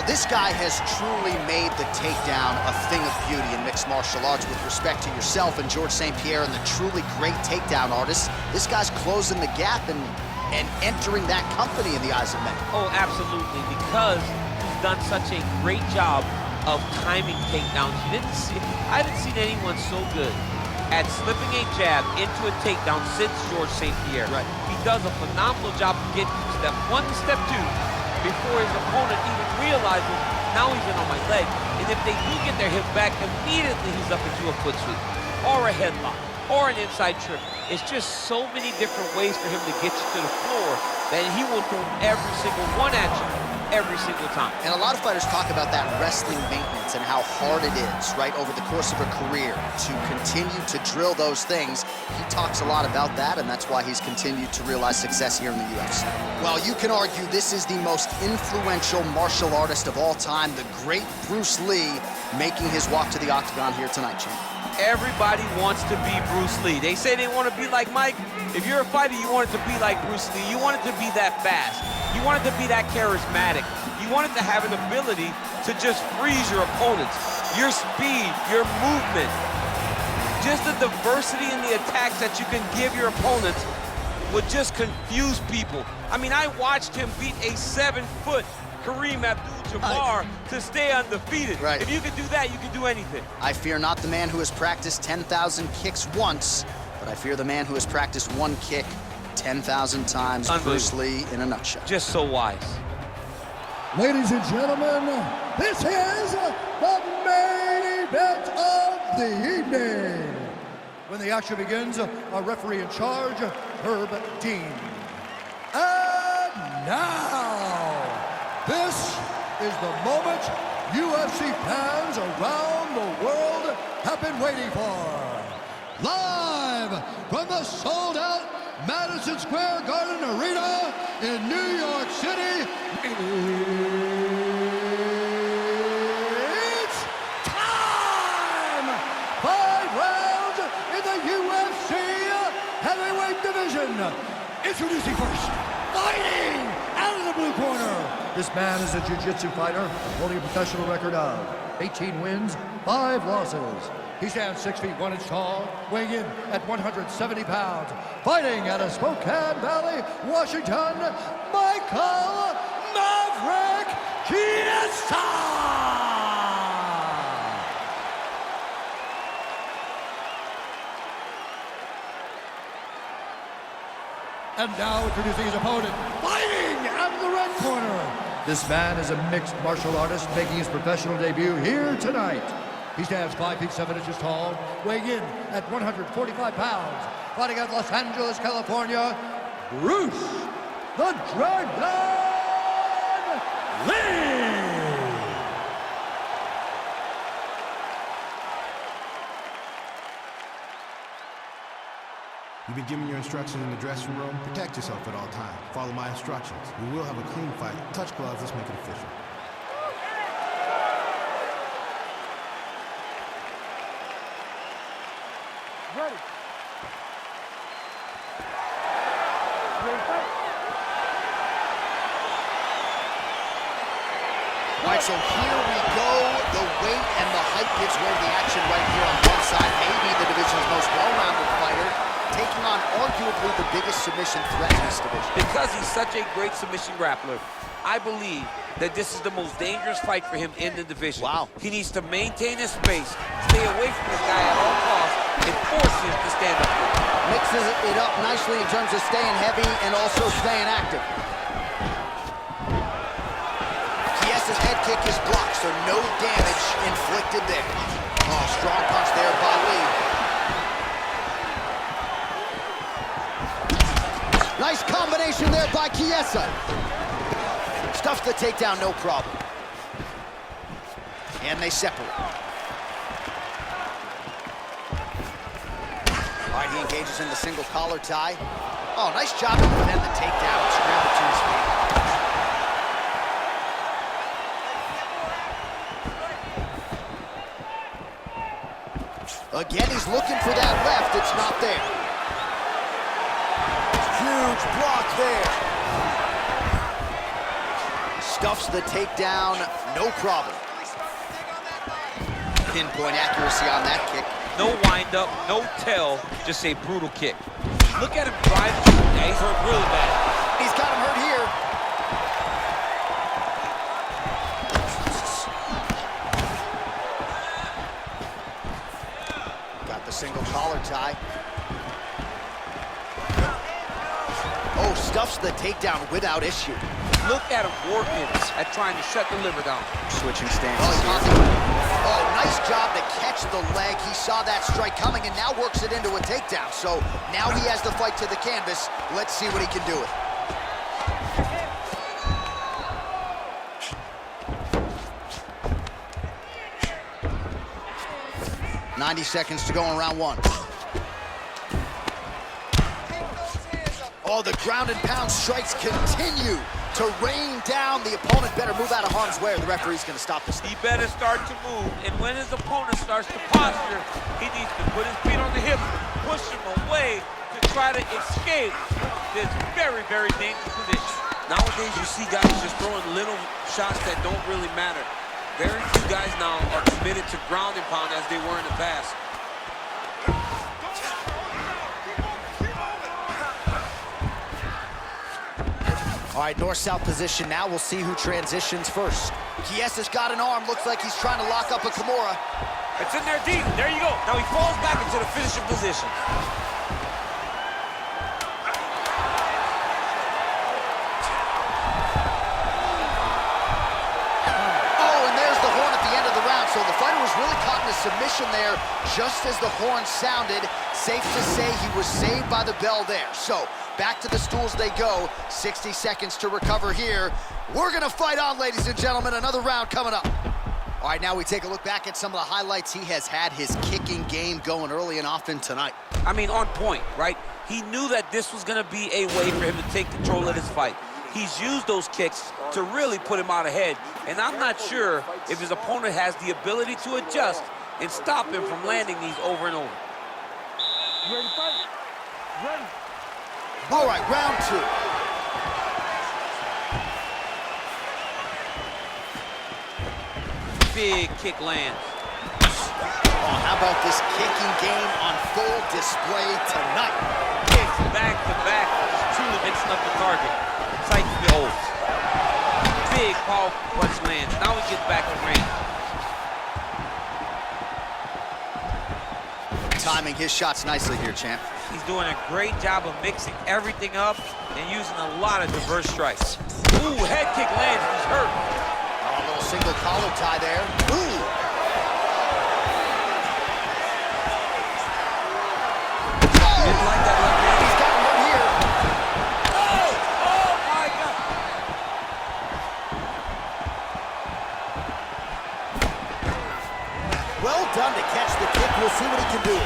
This guy has truly made the takedown a thing of beauty in mixed martial arts. With respect to yourself and George St. Pierre and the truly great takedown artists, this guy's closing the gap and entering that company in the eyes of many. Oh, absolutely, because he's done such a great job of timing takedowns. I haven't seen anyone so good at slipping a jab into a takedown since George St. Pierre. Right. He does a phenomenal job of getting from step 1 to step 2 before his opponent even realizes now he's in on my leg. And if they do get their hip back, immediately he's up into a foot sweep or a headlock or an inside trip. It's just so many different ways for him to get you to the floor that he will throw every single one at you every single time. And a lot of fighters talk about that wrestling maintenance and how hard it is, right, over the course of a career to continue to drill those things. He talks a lot about that, and that's why he's continued to realize success here in the UFC. Well, you can argue this is the most influential martial artist of all time, the great Bruce Lee, making his walk to the octagon here tonight, champ. Everybody wants to be Bruce Lee. They say they want to be like Mike. If you're a fighter, you want it to be like Bruce Lee. You want it to be that fast. You want it to be that charismatic. You want it to have an ability to just freeze your opponents. Your speed, your movement, just the diversity in the attacks that you can give your opponents would just confuse people. I mean, I watched him beat a 7-foot Kareem Abdul-Jabbar to stay undefeated. Right. If you can do that, you can do anything. I fear not the man who has practiced 10,000 kicks once, but I fear the man who has practiced one kick 10,000 times. Bruce Lee in a nutshell. Just so wise. Ladies and gentlemen, this is the main event of the evening. When the action begins, our referee in charge, Herb Dean. And now, this is the moment UFC fans around the world have been waiting for. Live from the sold-out Madison Square Garden Arena in New York City, it's time! 5 rounds in the UFC heavyweight division. Introducing first, fighting out of the blue corner. This man is a jiu-jitsu fighter holding a professional record of 18 wins, 5 losses. He stands 6 feet 1 inch tall, weighing in at 170 pounds. Fighting out of Spokane Valley, Washington, Michael Maverick Chiesa! And now introducing his opponent, fighting out of the red corner. This man is a mixed martial artist making his professional debut here tonight. He stands 5 feet 7 inches tall, weighing in at 145 pounds. Fighting out of Los Angeles, California, Bruce the Dragon Lee! You've been given your instructions in the dressing room. Protect yourself at all times. Follow my instructions. We will have a clean fight. Touch gloves, let's make it official. Ready. All right, so here we go. The weight and the height gives way to the action right here on one side. Maybe the division's most well-rounded fighter, taking on arguably the biggest submission threat in this division. Because he's such a great submission grappler, I believe that this is the most dangerous fight for him in the division. Wow. He needs to maintain his space, stay away from this guy at all costs, and force him to stand up. Mixes it up nicely in terms of staying heavy and also staying active. Chiesa's head kick is blocked, so no damage inflicted there. Oh, strong punch there by Lee. Nice combination there by Chiesa. Stuffs the takedown, no problem. And they separate. All right, he engages in the single collar tie. Oh, nice job to defend the takedown and scramble to his feet. Again, he's looking for that left. It's not there. Huge block there. Stuffs the takedown, no problem. Pinpoint accuracy on that kick. No wind up, no tell, just a brutal kick. Look at him drive. Yeah, he's hurt really bad. He's got him hurt here. Got the single collar tie. Oh, stuffs the takedown without issue. Look at him working at trying to shut the liver down. Switching stances. Oh, nice job to catch the leg. He saw that strike coming and now works it into a takedown. So now he has the fight to the canvas. Let's see what he can do with it. 90 seconds to go in round one. Oh, the ground and pound strikes continue to rain down. The opponent better move out of harm's way or the referee's gonna stop this. He better start to move, and when his opponent starts to posture, he needs to put his feet on the hip, push him away to try to escape this very, very dangerous position. Nowadays, you see guys just throwing little shots that don't really matter. Very few guys now are committed to ground and pound as they were in the past. All right, north-south position now. We'll see who transitions first. Chiesa's got an arm. Looks like he's trying to lock up a Kimura. It's in there deep. There you go. Now he falls back into the finishing position. Oh, and there's the horn at the end of the round. So the fighter was really caught in a submission there just as the horn sounded. Safe to say he was saved by the bell there. So back to the stools they go. 60 seconds to recover here. We're gonna fight on, ladies and gentlemen. Another round coming up. All right, now we take a look back at some of the highlights. He has had his kicking game going early and often tonight. I mean, on point, right? He knew that this was gonna be a way for him to take control of this fight. He's used those kicks to really put him out ahead. And I'm not sure if his opponent has the ability to adjust and stop him from landing these over and over. You ready to fight? Ready. All right, round two. Big kick lands. Oh, how about this kicking game on full display tonight? Kicks back to back, truly mixing up the target. Sight beholds. Big powerful punch lands. Now he gets back to range. Timing his shots nicely here, champ. He's doing a great job of mixing everything up and using a lot of diverse strikes. Ooh, head kick lands, he's hurt. Oh, a little single collar tie there. Ooh. Didn't like that left hand. He's got him right here. Oh, oh my God. Well done to catch the kick. We'll see what he can do.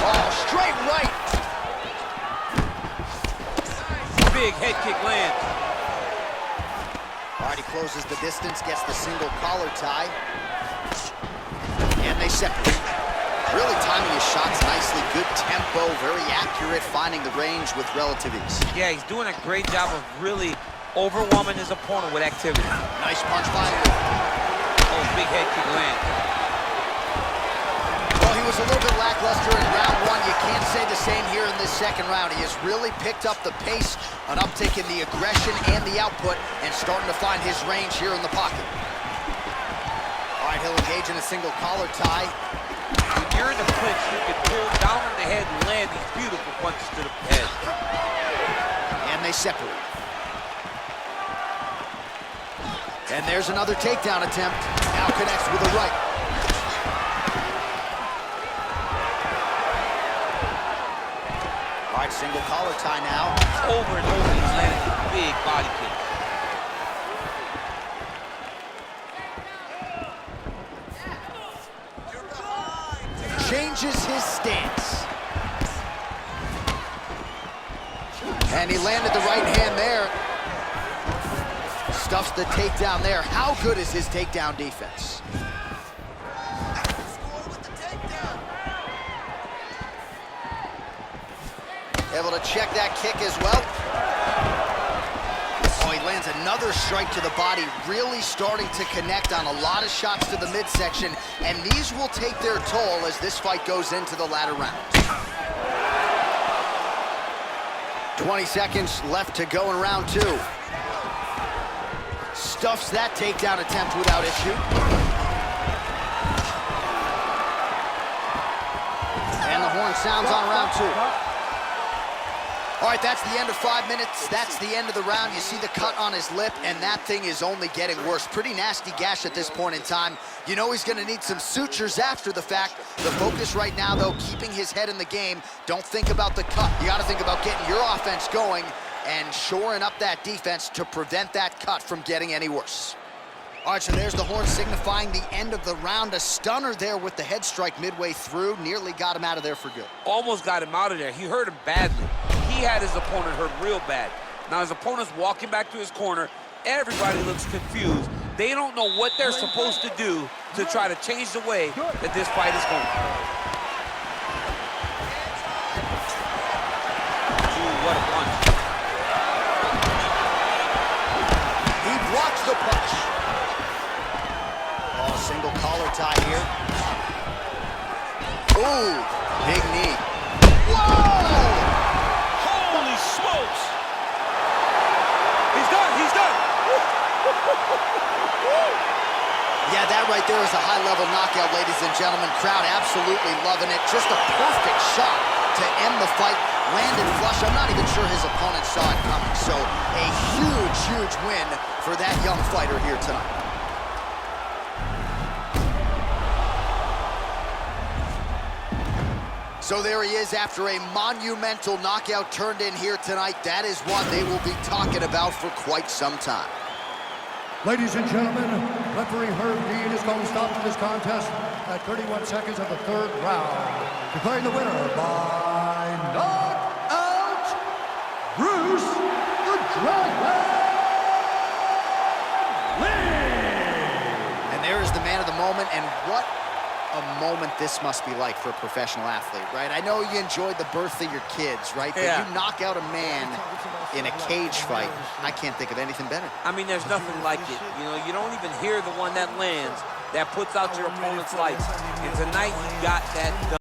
Oh, straight right. Big head kick lands. All right, he closes the distance, gets the single collar tie. And they separate. Really timing his shots nicely. Good tempo, very accurate, finding the range with relative ease. Yeah, he's doing a great job of really overwhelming his opponent with activity. Nice punch finally. Oh, big head kick lands. Well, he was a little bit lackluster in round one. You can't say the same here in this second round. He has really picked up the pace, an uptick in the aggression and the output, and starting to find his range here in the pocket. All right, he'll engage in a single collar tie. When you're in the clinch, you can pull down on the head and land these beautiful punches to the head. And they separate. And there's another takedown attempt. Now connects with a right. All right, single collar tie now. Over and over, he's landing a big body kick. Changes his stance. And he landed the right hand there. Stuffs the takedown there. How good is his takedown defense? Able to check that kick as well. lands another strike to the body, really starting to connect on a lot of shots to the midsection, and these will take their toll as this fight goes into the latter round. 20 seconds left to go in round 2. Stuffs that takedown attempt without issue. And the horn sounds on round 2. All right, that's the end of 5 minutes. That's the end of the round. You see the cut on his lip, and that thing is only getting worse. Pretty nasty gash at this point in time. You know he's gonna need some sutures after the fact. The focus right now, though, keeping his head in the game. Don't think about the cut. You gotta think about getting your offense going and shoring up that defense to prevent that cut from getting any worse. All right, so there's the horn signifying the end of the round. A stunner there with the head strike midway through. Nearly got him out of there for good. Almost got him out of there. He hurt him badly. He had his opponent hurt real bad. Now his opponent's walking back to his corner. Everybody looks confused. They don't know what they're supposed to do to try to change the way that this fight is going. Ooh, what a punch. He blocks the punch. Oh, single collar tie here. Ooh, big knee. Whoa! Holy smokes! He's done, he's done! Yeah, that right there is a high-level knockout, ladies and gentlemen. Crowd absolutely loving it. Just a perfect shot to end the fight. Landed flush. I'm not even sure his opponent saw it coming. So a huge, huge win for that young fighter here tonight. So there he is after a monumental knockout turned in here tonight. That is one they will be talking about for quite some time. Ladies and gentlemen, referee Herb Dean is going to stop this contest at 31 seconds of the 3rd round, declaring the winner by knockout, Bruce the Dragon Lee! And there is the man of the moment, and what a moment this must be like for a professional athlete, right? I know you enjoyed the birth of your kids, right? But Yeah. you knock out a man in a cage fight, I can't think of anything better. I mean, there's nothing like it. You know, you don't even hear the one that lands, that puts out your opponent's lights. And tonight, you got that done.